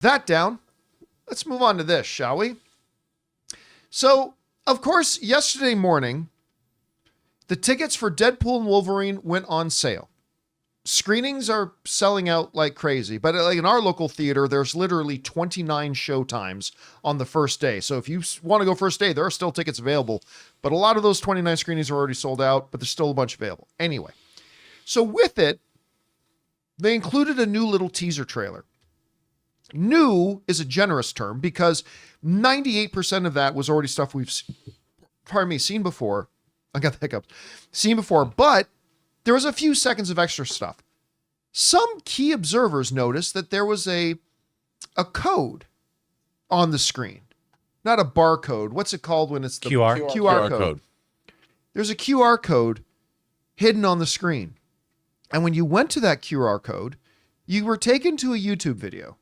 that down, let's move on to this, shall we? So, of course, yesterday morning, the tickets for Deadpool and Wolverine went on sale. Screenings are selling out like crazy, but like in our local theater, there's literally 29 show times on the first day. So if you want to go first day, there are still tickets available, but a lot of those 29 screenings are already sold out, but there's still a bunch available. Anyway, so with it, they included a new little teaser trailer. New is a generous term because 98% of that was already stuff we've seen before. I got the hiccups. Seen before, but there was a few seconds of extra stuff. Some key observers noticed that there was a code on the screen. Not a barcode. What's it called when it's the QR code? There's a QR code hidden on the screen. And when you went to that QR code, you were taken to a YouTube video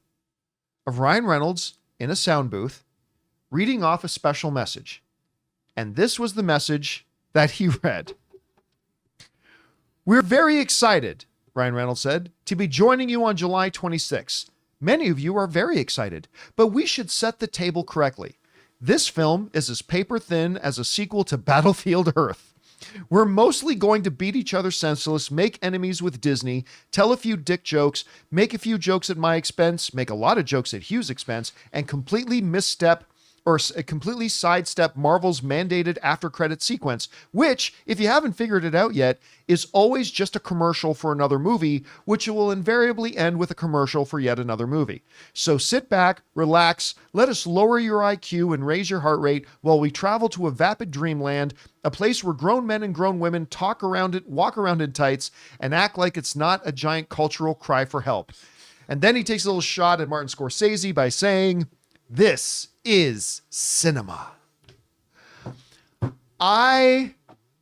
of Ryan Reynolds in a sound booth reading off a special message. And this was the message that he read. "We're very excited," Ryan Reynolds said, "to be joining you on July 26th. Many of you are very excited, but we should set the table correctly. This film is as paper thin as a sequel to Battlefield Earth. We're mostly going to beat each other senseless, make enemies with Disney, tell a few dick jokes, make a few jokes at my expense, make a lot of jokes at Hugh's expense, and completely sidestep Marvel's mandated after-credit sequence, which, if you haven't figured it out yet, is always just a commercial for another movie, which will invariably end with a commercial for yet another movie. So sit back, relax, let us lower your IQ and raise your heart rate while we travel to a vapid dreamland, a place where grown men and grown women walk around in tights, and act like it's not a giant cultural cry for help." And then he takes a little shot at Martin Scorsese by saying, "This is cinema." I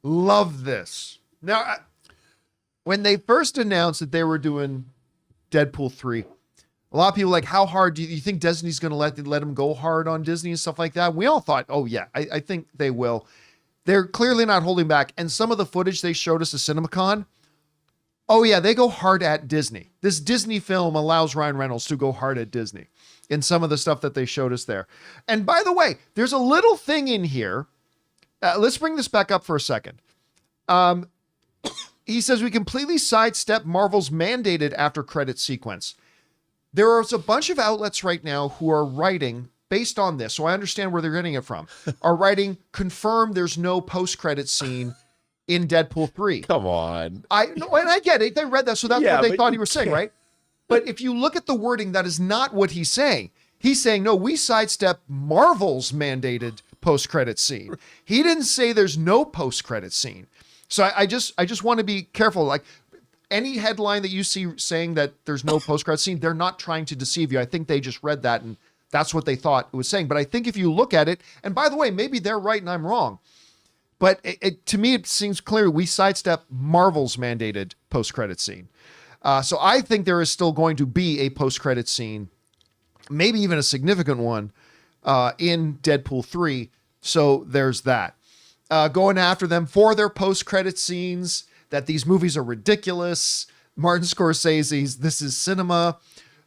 love this. Now, when they first announced that they were doing Deadpool 3, a lot of people were like, how hard do you think Disney's going to let them go hard on Disney and stuff like that? We all thought, oh yeah, I think they will. They're clearly not holding back. And some of the footage they showed us at Cinemacon, oh yeah, they go hard at Disney. This Disney film allows Ryan Reynolds to go hard at Disney in some of the stuff that they showed us there. And by the way, there's a little thing in here. Let's bring this back up for a second. He says we completely sidestep Marvel's mandated after credit sequence. There is a bunch of outlets right now who are writing based on this, so I understand where they're getting it from, are writing, confirm there's no post-credit scene in Deadpool 3. Come on. I know, and I get it. They read that, so that's what they thought he was saying, right? But if you look at the wording, that is not what he's saying. He's saying, no, we sidestep Marvel's mandated post-credit scene. He didn't say there's no post-credit scene. So I just want to be careful. Like, any headline that you see saying that there's no post-credit scene, they're not trying to deceive you. I think they just read that and that's what they thought it was saying. But I think if you look at it, and by the way, maybe they're right and I'm wrong, but to me, it seems clear we sidestep Marvel's mandated post-credit scene. So I think there is still going to be a post-credit scene, maybe even a significant one, in Deadpool 3. So there's that. Going after them for their post-credit scenes, that these movies are ridiculous. Martin Scorsese's This Is Cinema.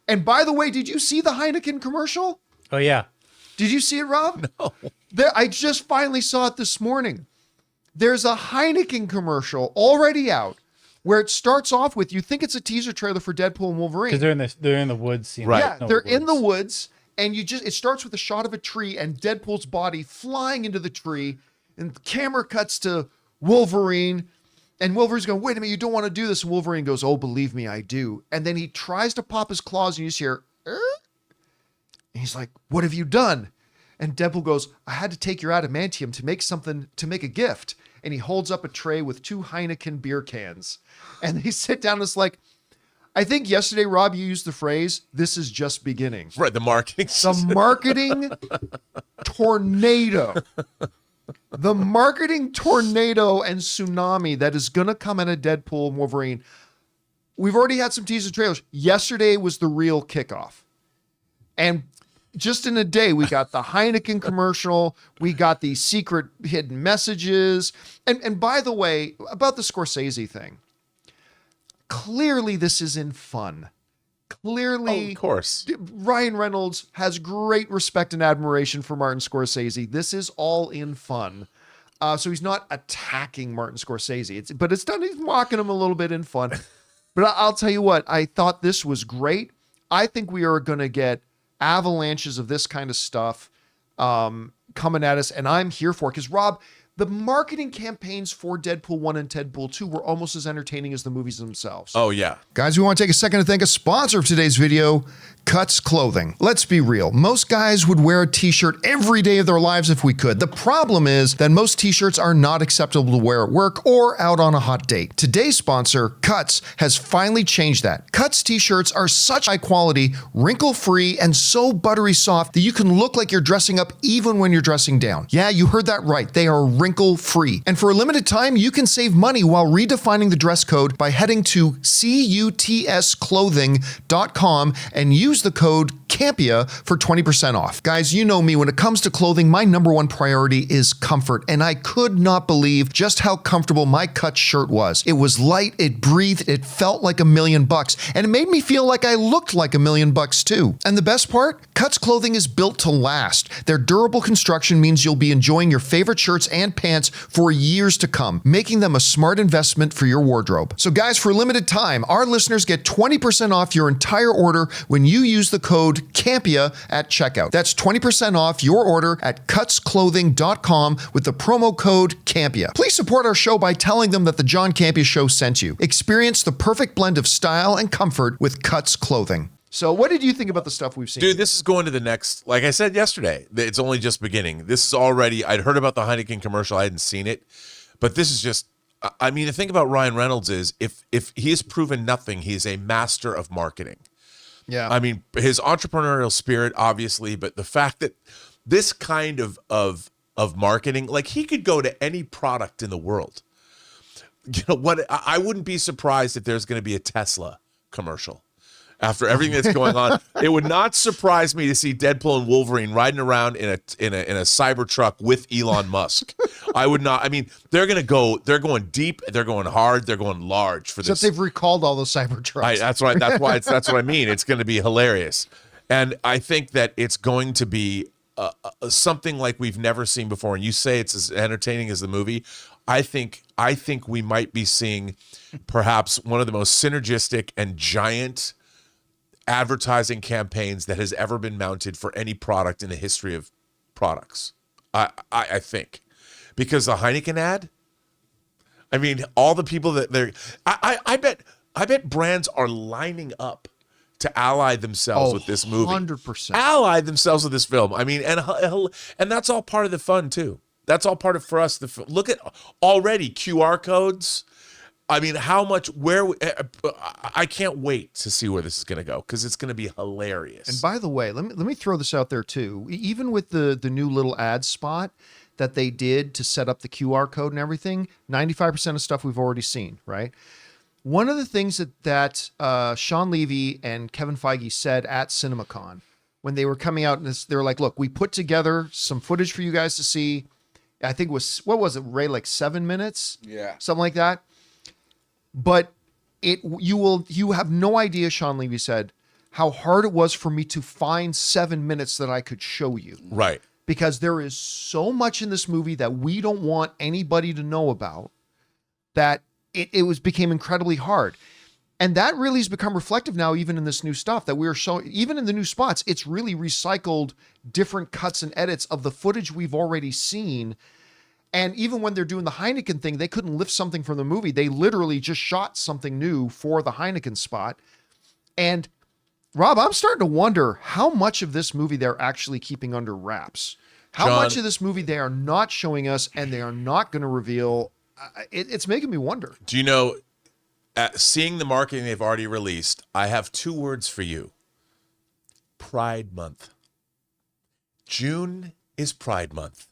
And by the way, did you see the Heineken commercial? Oh, yeah. Did you see it, Rob? No. I just finally saw it this morning. There's a Heineken commercial already out where it starts off with, you think it's a teaser trailer for Deadpool and Wolverine. Because they're in the woods scene. Right. Yeah, they're in the woods, and it starts with a shot of a tree and Deadpool's body flying into the tree, and the camera cuts to Wolverine, and Wolverine's going, wait a minute, you don't want to do this. And Wolverine goes, oh, believe me, I do. And then he tries to pop his claws, and you just hear, and he's like, what have you done? And Deadpool goes, I had to take your adamantium to make a gift. And he holds up a tray with 2 Heineken beer cans. And they sit down, and it's like, I think yesterday, Rob, you used the phrase, this is just beginning. Right, the marketing. The marketing tornado. The marketing tornado and tsunami that is going to come out of Deadpool and Wolverine. We've already had some teaser trailers. Yesterday was the real kickoff. And just in a day, we got the Heineken commercial. We got the secret hidden messages. And by the way, about the Scorsese thing, clearly this is in fun. Clearly, of course. Ryan Reynolds has great respect and admiration for Martin Scorsese. This is all in fun. So he's not attacking Martin Scorsese. But it's done. He's mocking him a little bit in fun. But I'll tell you what, I thought this was great. I think we are going to get avalanches of this kind of stuff coming at us, and I'm here for it. Because, Rob, the marketing campaigns for Deadpool 1 and Deadpool 2 were almost as entertaining as the movies themselves. Oh, yeah. Guys, we want to take a second to thank a sponsor of today's video, Cuts Clothing. Let's be real. Most guys would wear a t-shirt every day of their lives if we could. The problem is that most t-shirts are not acceptable to wear at work or out on a hot date. Today's sponsor, Cuts, has finally changed that. Cuts t-shirts are such high quality, wrinkle-free, and so buttery soft that you can look like you're dressing up even when you're dressing down. Yeah, you heard that right. They are wrinkle-free. And for a limited time, you can save money while redefining the dress code by heading to CUTSclothing.com and use the code Campea for 20% off. Guys, you know me, when it comes to clothing, my number one priority is comfort, and I could not believe just how comfortable my Cuts shirt was. It was light, it breathed, it felt like $1,000,000, and it made me feel like I looked like $1,000,000 too. And the best part? Cuts clothing is built to last. Their durable construction means you'll be enjoying your favorite shirts and pants for years to come, making them a smart investment for your wardrobe. So guys, for a limited time, our listeners get 20% off your entire order when you use the code Campea at checkout. That's 20% off your order at cutsclothing.com with the promo code Campea. Please support our show by telling them that the John Campea Show sent you. Experience the perfect blend of style and comfort with Cuts Clothing. So what did you think about the stuff we've seen? Dude, this is going to the next, like I said yesterday, it's only just beginning. This is already, I'd heard about the Heineken commercial, I hadn't seen it, but this is just, I mean, the thing about Ryan Reynolds is if he has proven nothing, he's a master of marketing. Yeah. I mean, his entrepreneurial spirit, obviously, but the fact that this kind of marketing, like he could go to any product in the world. You know what? I wouldn't be surprised if there's going to be a Tesla commercial. After everything that's going on, it would not surprise me to see Deadpool and Wolverine riding around in a Cybertruck with Elon Musk. I would not. I mean, they're going deep, they're going hard, they're going large for this. Except they've recalled all those Cybertrucks. That's right. That's what I mean. It's going to be hilarious, and I think that it's going to be something like we've never seen before. And you say it's as entertaining as the movie. I think we might be seeing perhaps one of the most synergistic and giant advertising campaigns that has ever been mounted for any product in the history of products. I think, because the Heineken ad, I mean, all the people that they're, I bet brands are lining up to ally themselves with this movie. 100%. Ally themselves with this film. I mean, and that's all part of the fun too. That's all part of, for us, look at already QR codes. I mean, I can't wait to see where this is going to go, because it's going to be hilarious. And by the way, let me throw this out there too. Even with the new little ad spot that they did to set up the QR code and everything, 95% of stuff we've already seen, right? One of the things that Sean Levy and Kevin Feige said at Cinemacon when they were coming out, and they were like, look, we put together some footage for you guys to see. I think it was, what was it, Ray, like 7 minutes? Yeah. Something like that. But you have no idea, Sean Levy said, how hard it was for me to find 7 minutes that I could show you. Right. Because there is so much in this movie that we don't want anybody to know about, that it became incredibly hard. And that really has become reflective now, even in this new stuff that we're showing, even in the new spots, it's really recycled different cuts and edits of the footage we've already seen. And even when they're doing the Heineken thing, they couldn't lift something from the movie. They literally just shot something new for the Heineken spot. And Rob, I'm starting to wonder how much of this movie they're actually keeping under wraps. How much of this movie they are not showing us and they are not going to reveal. It's making me wonder. Do you know, seeing the marketing they've already released, I have 2 words for you. Pride Month. June is Pride Month.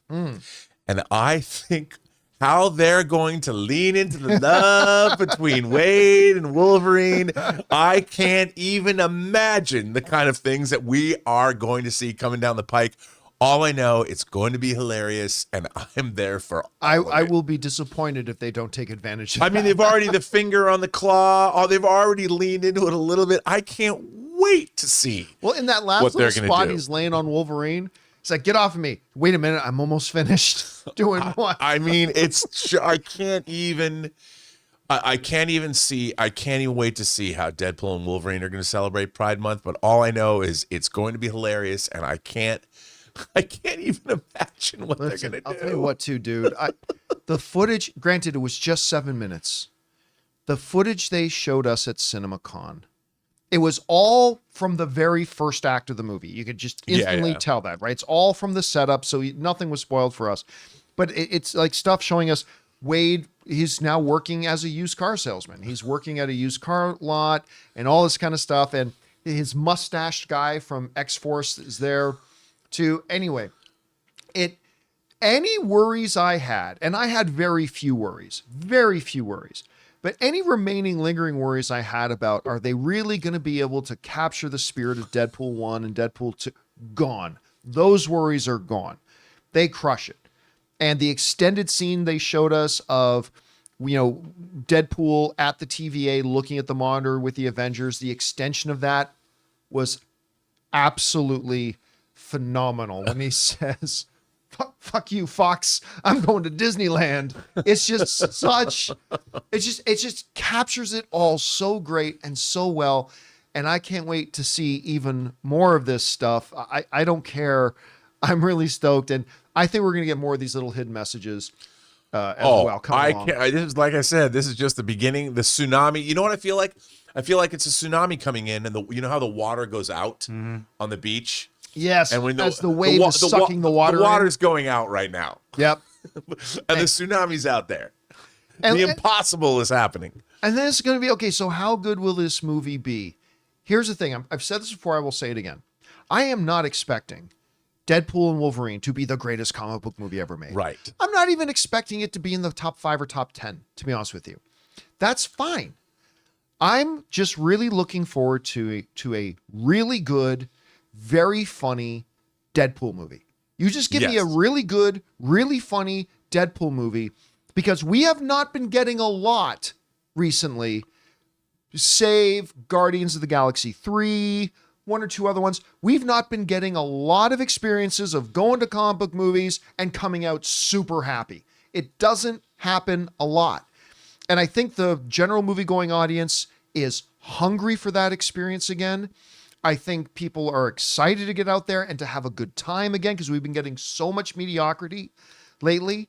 And I think how they're going to lean into the love between Wade and Wolverine, I can't even imagine the kind of things that we are going to see coming down the pike. All I know, it's going to be hilarious, and I'm there for all of it. I will be disappointed if they don't take advantage of I mean, they've already the finger on the claw, or they've already leaned into it a little bit. I can't wait to see. Well, in that last what they're little gonna spot, do. he's laying on Wolverine. He's like, get off of me. Wait a minute. I'm almost finished doing what? I mean, I can't even wait to see how Deadpool and Wolverine are going to celebrate Pride Month. But all I know is it's going to be hilarious, and I can't even imagine what they're going to do. I'll tell you what, too, dude. The footage, granted, it was just 7 minutes. The footage they showed us at Cinemacon, it was all from the very first act of the movie. You could just instantly tell that, right? It's all from the setup, so nothing was spoiled for us. But it's like stuff showing us Wade, he's now working as a used car salesman. He's working at a used car lot and all this kind of stuff. And his mustached guy from X-Force is there too. Anyway, any worries I had, and I had very few worries, but any remaining lingering worries I had about, are they really going to be able to capture the spirit of Deadpool 1 and Deadpool 2? Gone. Those worries are gone. They crush it. And the extended scene they showed us of, Deadpool at the TVA looking at the monitor with the Avengers, the extension of that was absolutely phenomenal. When he says, fuck you, Fox, I'm going to Disneyland. It's just it just captures it all so great and so well. And I can't wait to see even more of this stuff. I don't care. I'm really stoked. And I think we're going to get more of these little hidden messages as well. This is, like I said, this is just the beginning. The tsunami. You know what I feel like? I feel like it's a tsunami coming in, and you know how the water goes out on the beach? Yes, and when as the wave is sucking the water. The water's going out right now. Yep. And the tsunami's out there. And the impossible is happening. And then it's going to be, okay, so how good will this movie be? Here's the thing. I've said this before. I will say it again. I am not expecting Deadpool and Wolverine to be the greatest comic book movie ever made. Right. I'm not even expecting it to be in the top 5 or top 10, to be honest with you. That's fine. I'm just really looking forward to a really good, very funny Deadpool movie. You just give me a really good, really funny Deadpool movie, because we have not been getting a lot recently, save Guardians of the Galaxy 3, one or two other ones. We've not been getting a lot of experiences of going to comic book movies and coming out super happy. It doesn't happen a lot. And I think the general movie-going audience is hungry for that experience again. I think people are excited to get out there and to have a good time again, because we've been getting so much mediocrity lately,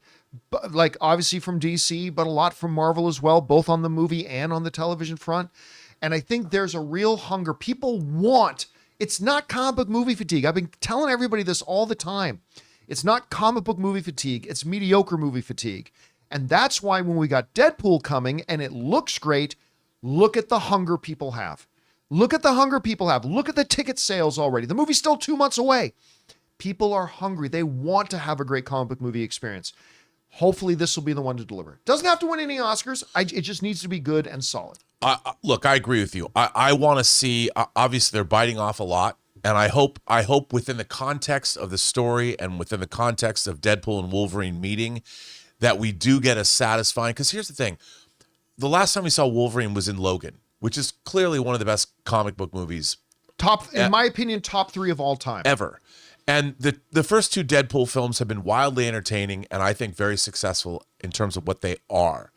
like obviously from DC, but a lot from Marvel as well, both on the movie and on the television front. And I think there's a real hunger. People want, it's not comic book movie fatigue. I've been telling everybody this all the time. It's not comic book movie fatigue. It's mediocre movie fatigue. And that's why when we got Deadpool coming and it looks great, look at the hunger people have. Look at the hunger people have. Look at the ticket sales already. The movie's still 2 months away. People are hungry. They want to have a great comic book movie experience. Hopefully this will be the one to deliver. Doesn't have to win any Oscars. It just needs to be good and solid. Look, I agree with you. I want to see, obviously they're biting off a lot. And I hope within the context of the story and within the context of Deadpool and Wolverine meeting, that we do get a satisfying, because here's the thing. The last time we saw Wolverine was in Logan, which is clearly one of the best comic book movies. In my opinion, top 3 of all time. Ever. And the first 2 Deadpool films have been wildly entertaining and I think very successful in terms of what they are.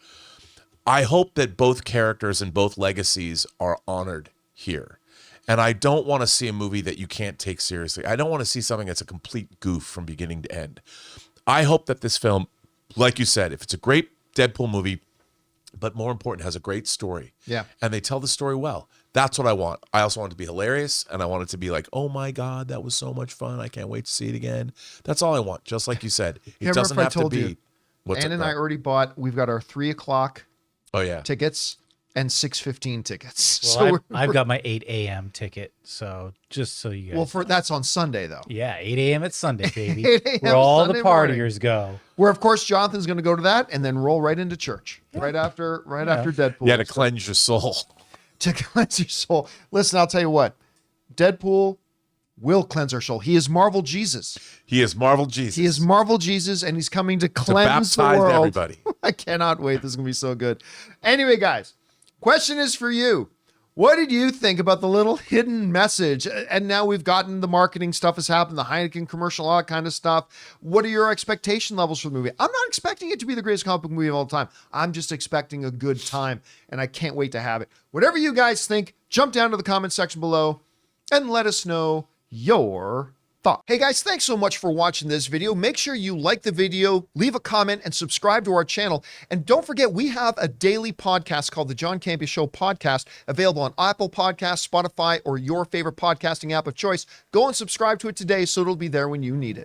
I hope that both characters and both legacies are honored here. And I don't want to see a movie that you can't take seriously. I don't want to see something that's a complete goof from beginning to end. I hope that this film, like you said, if it's a great Deadpool movie, but more important, has a great story. Yeah. And they tell the story well. That's what I want. I also want it to be hilarious, and I want it to be like, oh my God, that was so much fun. I can't wait to see it again. That's all I want. Just like you said, it doesn't have to be. Ann and I already bought, we've got our 3:00 Oh, tickets and 6:15 tickets. Well, So I've got my 8 a.m. ticket. So just so you guys. Well, that's on Sunday though. Yeah, 8 a.m. at Sunday, baby. 8 a.m. Where all Sunday the partiers go. Where of course Jonathan's going to go to that and then roll right into church right after Deadpool. Yeah, to cleanse your soul. To cleanse your soul. Listen, I'll tell you what. Deadpool will cleanse our soul. He is Marvel Jesus. He is Marvel Jesus. He is Marvel Jesus, and he's coming to cleanse the baptize world. everybody. I cannot wait. This is going to be so good. Anyway, guys, question is for you. What did you think about the little hidden message? And now we've gotten the marketing stuff has happened, the Heineken commercial, all that kind of stuff. What are your expectation levels for the movie? I'm not expecting it to be the greatest comic book movie of all time. I'm just expecting a good time, and I can't wait to have it. Whatever you guys think, jump down to the comment section below and let us know your thoughts. Hey guys, thanks so much for watching this video. Make sure you like the video, leave a comment, and subscribe to our channel. And don't forget, we have a daily podcast called the John Campea Show podcast, available on Apple Podcasts, Spotify, or your favorite podcasting app of choice. Go and subscribe to it today so it'll be there when you need it.